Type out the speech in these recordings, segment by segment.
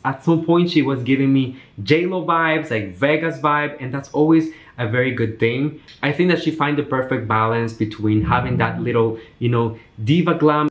At some point, she was giving me J-Lo vibes, like Vegas vibe, and that's always a very good thing. I think that she find the perfect balance between having that little, diva glam.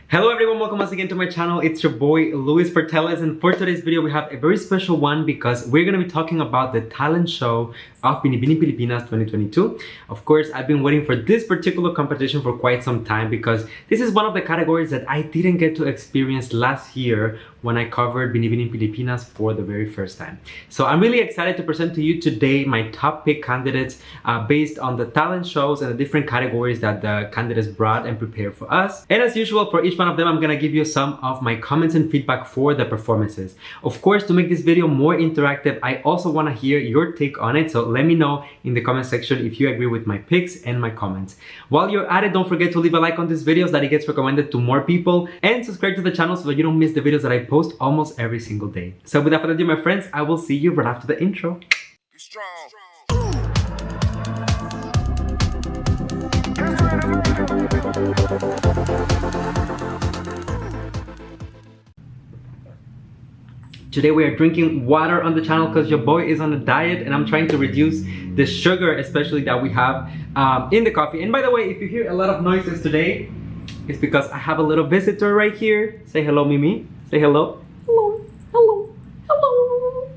Hello everyone, welcome once again to my channel. It's your boy Luis Portelles, and for today's video we have a very special one because we're going to be talking about the talent show of Binibining Pilipinas 2022. Of course, I've been waiting for this particular competition for quite some time because this is one of the categories that I didn't get to experience last year when I covered Binibining Pilipinas for the very first time. So I'm really excited to present to you today my top pick candidates based on the talent shows and the different categories that the candidates brought and prepared for us. And as usual, for each one of them, I'm gonna give you some of my comments and feedback for the performances. Of course, to make this video more interactive, I also wanna hear your take on it. So let me know in the comment section if you agree with my picks and my comments. While you're at it, don't forget to leave a like on this video so that it gets recommended to more people, and subscribe to the channel so that you don't miss the videos that I post almost every single day. So without further ado, my friends, I will see you right after the intro. Today we are drinking water on the channel because your boy is on a diet and I'm trying to reduce the sugar, especially that we have in the coffee. And by the way, if you hear a lot of noises today, it's because I have a little visitor right here. Say hello, Mimi. Say hello. Hello, hello, hello.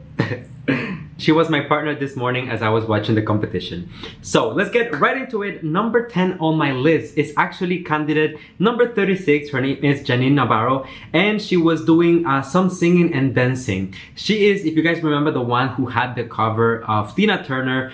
She was my partner this morning as I was watching the competition. So let's get right into it. Number 10 on my list is actually candidate number 36. Her name is Janice Nabarro, and she was doing some singing and dancing. She is, if you guys remember, the one who had the cover of Tina Turner,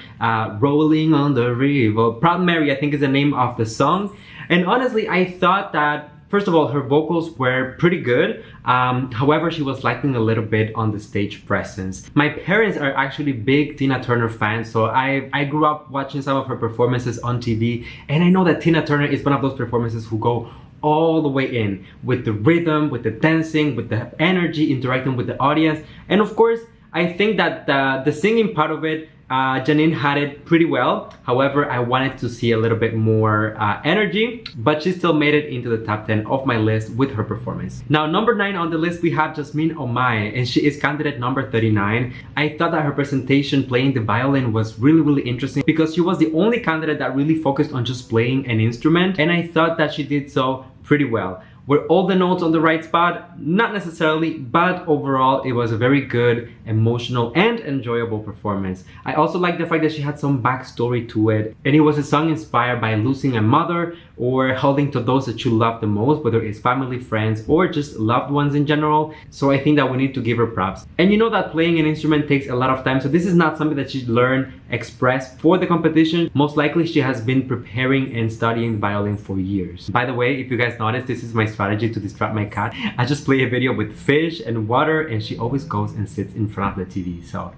Rolling on the River. Proud Mary, I think is the name of the song. And honestly, I thought that first of all, her vocals were pretty good. However, she was lacking a little bit on the stage presence. My parents are actually big Tina Turner fans, so I grew up watching some of her performances on TV, and I know that Tina Turner is one of those performances who go all the way in with the rhythm, with the dancing, with the energy, interacting with the audience. And of course, I think that the singing part of it, Janine had it pretty well. However, I wanted to see a little bit more energy, but she still made it into the top 10 of my list with her performance. Now, number 9 on the list, we have Mae Omi, and she is candidate number 39. I thought that her presentation playing the violin was really interesting because she was the only candidate that really focused on just playing an instrument, and I thought that she did so pretty well. Were all the notes on the right spot? Not necessarily, but overall it was a very good, emotional, and enjoyable performance. I also like the fact that she had some backstory to it, and it was a song inspired by losing a mother or holding to those that you love the most, whether it's family, friends, or just loved ones in general. So I think that we need to give her props. And you know that playing an instrument takes a lot of time, so this is not something that she learned express for the competition. Most likely she has been preparing and studying violin for years. By the way, if you guys noticed, this is my strategy to distract my cat. I just play a video with fish and water, and she always goes and sits in front of the TV. So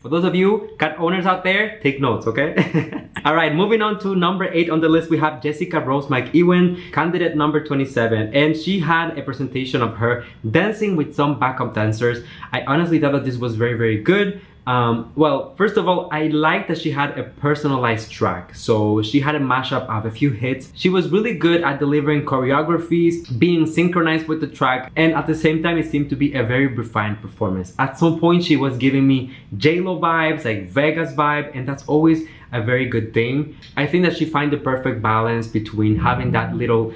for those of you cat owners out there, take notes, okay? All right, moving on to number 8 on the list, we have Jessica Rose McEwen, candidate number 27, and she had a presentation of her dancing with some backup dancers. I honestly thought that this was very good. Well, first of all, I liked that she had a personalized track. So she had a mashup of a few hits. She was really good at delivering choreographies, being synchronized with the track, and at the same time, it seemed to be a very refined performance. At some point, she was giving me J-Lo vibes, like Vegas vibe, and that's always a very good thing. I think that she find the perfect balance between having that little,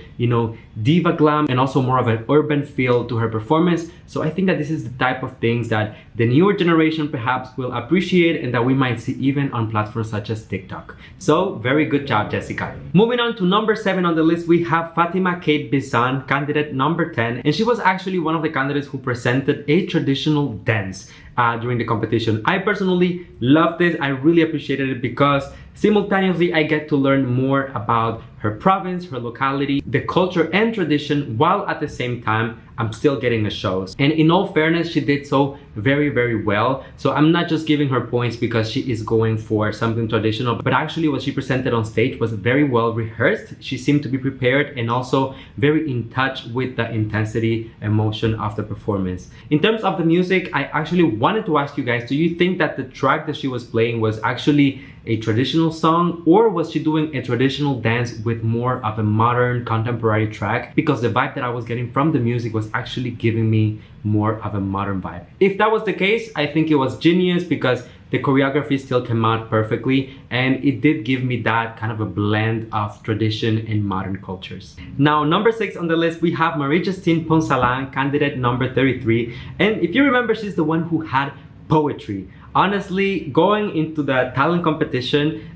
diva glam and also more of an urban feel to her performance. So I think that this is the type of things that the newer generation perhaps will appreciate and that we might see even on platforms such as TikTok. So very good job, Jessica. Moving on to number 7 on the list, we have Fatima Bisan, candidate number 10, and she was actually one of the candidates who presented a traditional dance during the competition. I personally loved this. I really appreciated it because simultaneously I get to learn more about her province, her locality, the culture and tradition, while at the same time I'm still getting a show. And in all fairness, she did so very well. So I'm not just giving her points because she is going for something traditional, but actually what she presented on stage was very well rehearsed. She seemed to be prepared and also very in touch with the intensity, emotion of the performance. In terms of the music, I actually wanted to ask you guys, do you think that the track that she was playing was actually a traditional song, or was she doing a traditional dance with more of a modern contemporary track? Because the vibe that I was getting from the music was actually giving me more of a modern vibe. If that was the case, I think it was genius because the choreography still came out perfectly and it did give me that kind of a blend of tradition and modern cultures. Now, number 6 on the list, we have Marielito Tin Ponsalan, candidate number 33. And if you remember, she's the one who had poetry. Honestly, going into the talent competition,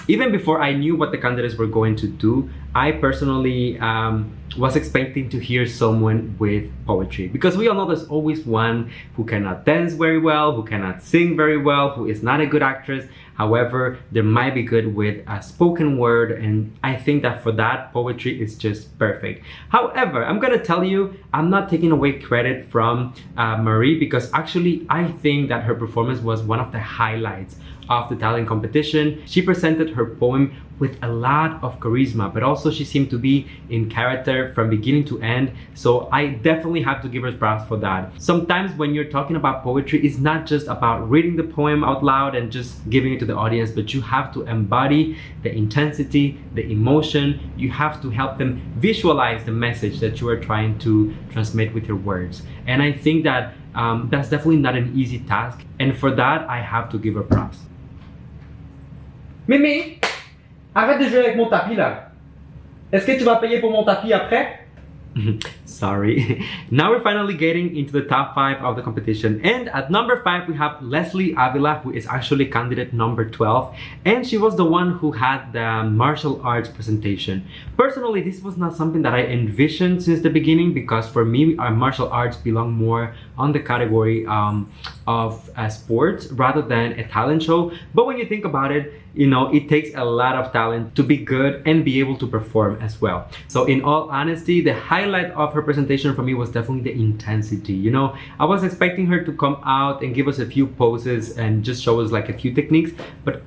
even before I knew what the candidates were going to do, I personally was expecting to hear someone with poetry, because we all know there's always one who cannot dance very well, who cannot sing very well, who is not a good actress. However, they might be good with a spoken word, and I think that for that, poetry is just perfect. However, I'm gonna tell you, I'm not taking away credit from Marie, because actually I think that her performance was one of the highlights of the talent competition. She presented her poem with a lot of charisma, but also she seemed to be in character from beginning to end. So I definitely have to give her props for that. Sometimes when you're talking about poetry, it's not just about reading the poem out loud and just giving it to the audience, but you have to embody the intensity, the emotion. You have to help them visualize the message that you are trying to transmit with your words. And I think that that's definitely not an easy task. And for that, I have to give her props. Mimi, arrête de jouer avec mon tapis là. Est-ce que tu vas payer pour mon tapis après? Sorry. Now we're finally getting into the top 5 of the competition, and at number 5 we have Leslie Avila, who is actually candidate number 12, and she was the one who had the martial arts presentation. Personally, this was not something that I envisioned since the beginning, because for me, martial arts belong more on the category of sports rather than a talent show. But when you think about it, you know, it takes a lot of talent to be good and be able to perform as well. So in all honesty, the highlight of her presentation for me was definitely the intensity. You know, I was expecting her to come out and give us a few poses and just show us like a few techniques, but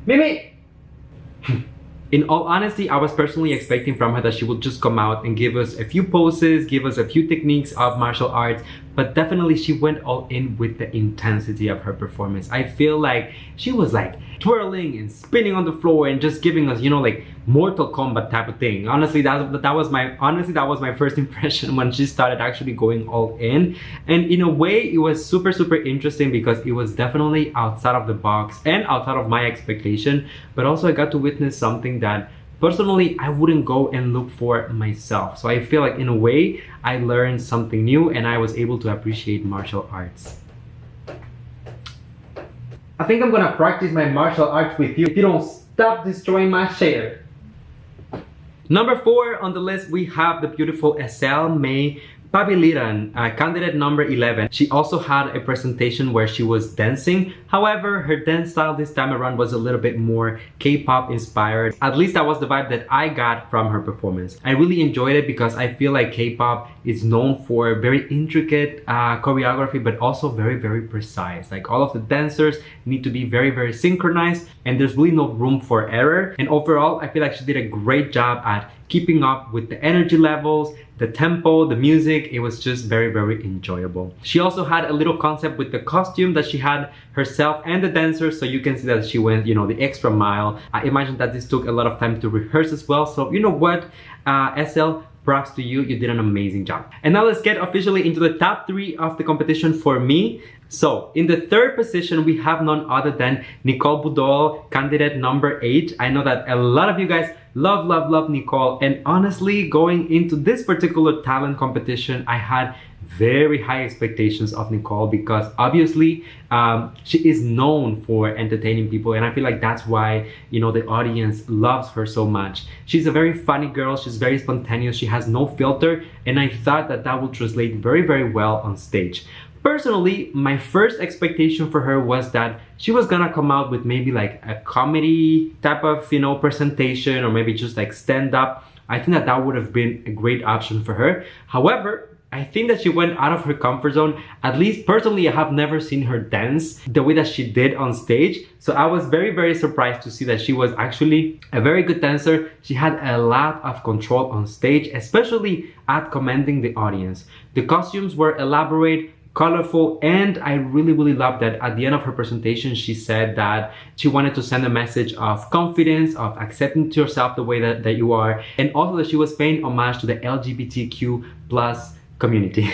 Mimi! in all honesty, I was personally expecting from her that she would just come out and give us a few poses, give us a few techniques of martial arts, but definitely she went all in with the intensity of her performance. I feel like she was like twirling and spinning on the floor and just giving us, you know, like Mortal Kombat type of thing. Honestly, that was my first impression when she started actually going all in. And in a way, it was super interesting because it was definitely outside of the box and outside of my expectation, but also I got to witness something that personally I wouldn't go and look for myself. So I feel like in a way I learned something new and I was able to appreciate martial arts. I think I'm gonna practice my martial arts with you if you don't stop destroying my chair. Number 4 on the list, we have the beautiful Isabella May, candidate number 11. She also had a presentation where she was dancing. However, her dance style this time around was a little bit more K-pop inspired. At least that was the vibe that I got from her performance. I really enjoyed it because I feel like K-pop is known for very intricate choreography, but also very precise. Like all of the dancers need to be very synchronized, and there's really no room for error. And overall, I feel like she did a great job at keeping up with the energy levels, the tempo, the music. It was just very enjoyable. She also had a little concept with the costume that she had herself and the dancers, so you can see that she went, you know, the extra mile. I imagine that this took a lot of time to rehearse as well. So you know what, SL, props to you, you did an amazing job. And now let's get officially into the top 3 of the competition for me. So in the 3rd position, we have none other than Nicole Budo, candidate number 8. I know that a lot of you guys love Nicole, and honestly, going into this particular talent competition, I had very high expectations of Nicole because obviously she is known for entertaining people, and I feel like that's why, you know, the audience loves her so much. She's a very funny girl, she's very spontaneous, she has no filter, and I thought that that will translate very well on stage. Personally, my first expectation for her was that she was gonna come out with maybe like a comedy type of, you know, presentation, or maybe just like stand up. I think that that would have been a great option for her. However, I think that she went out of her comfort zone. At least personally, I have never seen her dance the way that she did on stage. So I was very surprised to see that she was actually a very good dancer. She had a lot of control on stage, especially at commanding the audience. The costumes were elaborate, colorful, and I really love that at the end of her presentation she said that she wanted to send a message of confidence, of accepting to yourself the way that you are, and also that she was paying homage to the LGBTQ plus community.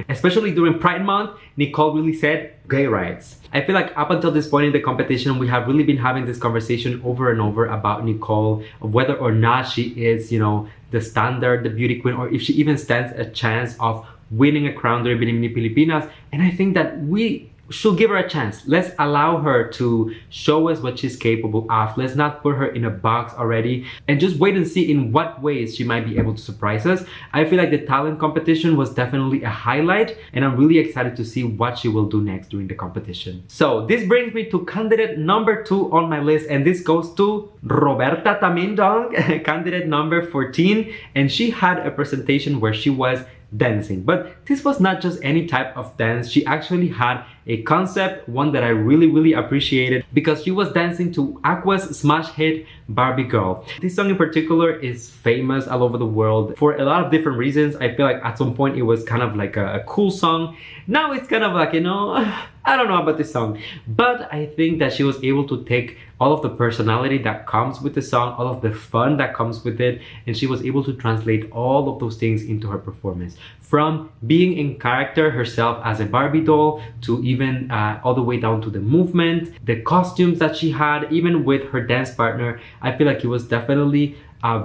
Especially during Pride Month, Nicole really said gay rights. I feel like up until this point in the competition, we have really been having this conversation over and over about Nicole, of whether or not she is, you know, the standard, the beauty queen, or if she even stands a chance of winning a crown during Binibining Pilipinas. And I think that we should give her a chance. Let's allow her to show us what she's capable of. Let's not put her in a box already, and just wait and see in what ways she might be able to surprise us. I feel like the talent competition was definitely a highlight, and I'm really excited to see what she will do next during the competition. So this brings me to candidate number 2 on my list, and this goes to Roberta Tamindong, candidate number 14, and she had a presentation where she was dancing. But this was not just any type of dance. She actually had a concept, one that I really appreciated, because she was dancing to Aqua's smash hit Barbie Girl. This song in particular is famous all over the world for a lot of different reasons. I feel like at some point it was kind of like a cool song. Now it's kind of like, you know, I don't know about this song, but I think that she was able to take all of the personality that comes with the song, all of the fun that comes with it, and she was able to translate all of those things into her performance. From being in character herself as a Barbie doll, to even all the way down to the movement, the costumes that she had, even with her dance partner. I feel like it was definitely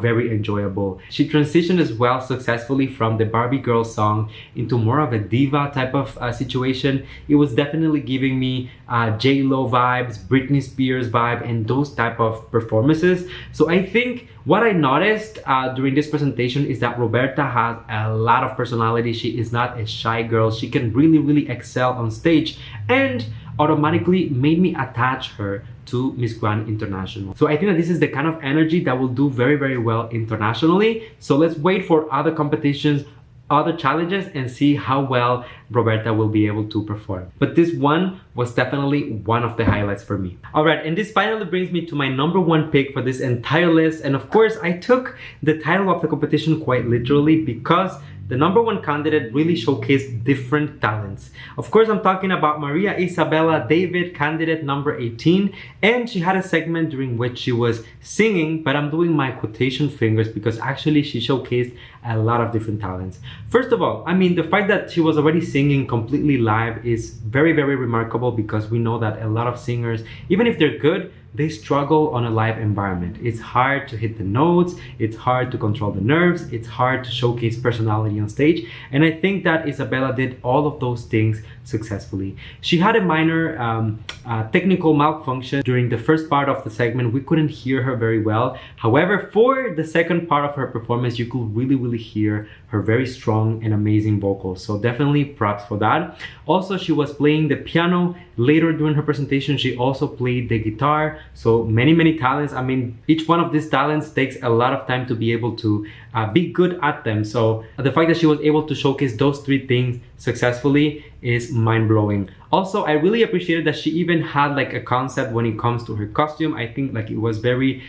very enjoyable. She transitioned as well successfully from the Barbie Girl song into more of a diva type of situation. It was definitely giving me J-Lo vibes, Britney Spears vibe, and those type of performances. So I think what I noticed during this presentation is that Roberta has a lot of personality. She is not a shy girl. She can really excel on stage, and automatically made me attach her to Miss Grand International. So I think that this is the kind of energy that will do very well internationally. So let's wait for other competitions, other challenges, and see how well Roberta will be able to perform. But this one was definitely one of the highlights for me. Alright, and this finally brings me to my number 1 pick for this entire list. And of course, I took the title of the competition quite literally, because the number 1 candidate really showcased different talents. Of course, I'm talking about Maria Isabella David, candidate number 18, and she had a segment during which she was singing, but I'm doing my quotation fingers because actually she showcased a lot of different talents. First of all, I mean, the fact that she was already singing completely live is very remarkable, because we know that a lot of singers, even if they're good, they struggle on a live environment. It's hard to hit the notes, it's hard to control the nerves, it's hard to showcase personality on stage, and I think that Isabella did all of those things successfully. She had a minor technical malfunction during the first part of the segment. We couldn't hear her very well. However, for the second part of her performance, you could really hear her very strong and amazing vocals. So definitely props for that. Also, she was playing the piano. Later during her presentation, she also played the guitar. So many talents. I mean, each one of these talents takes a lot of time to be able to be good at them. So the fact that she was able to showcase those 3 things successfully is mind-blowing. Also, I really appreciated that she even had like a concept when it comes to her costume. I think like it was very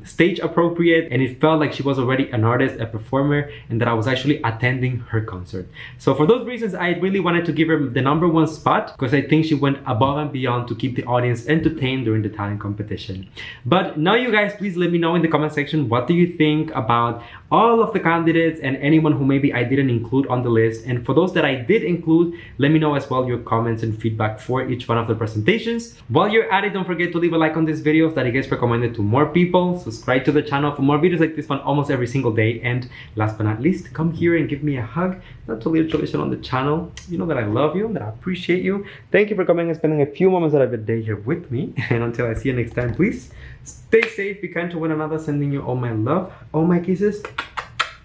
stage appropriate, and it felt like she was already an artist, a performer, and that I was actually attending her concert. So for those reasons, I really wanted to give her the number 1 spot, because I think she went above and beyond to keep the audience entertained during the talent competition. But now you guys, please let me know in the comment section, what do you think about all of the candidates and anyone who maybe I didn't include on the list. And for those that I did include, let me know as well your comments and feedback for each one of the presentations. While you're at it, don't forget to leave a like on this video so that it gets recommended to more people. Subscribe to the channel for more videos like this one almost every single day. And last but not least, come here and give me a hug. Not a little tradition on the channel. You know that I love you, that I appreciate you. Thank you for coming and spending a few moments out of your day here with me. And until I see you next time, please stay safe, be kind to one another, sending you all my love, all my kisses,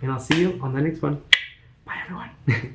and I'll see you on the next one. Bye everyone.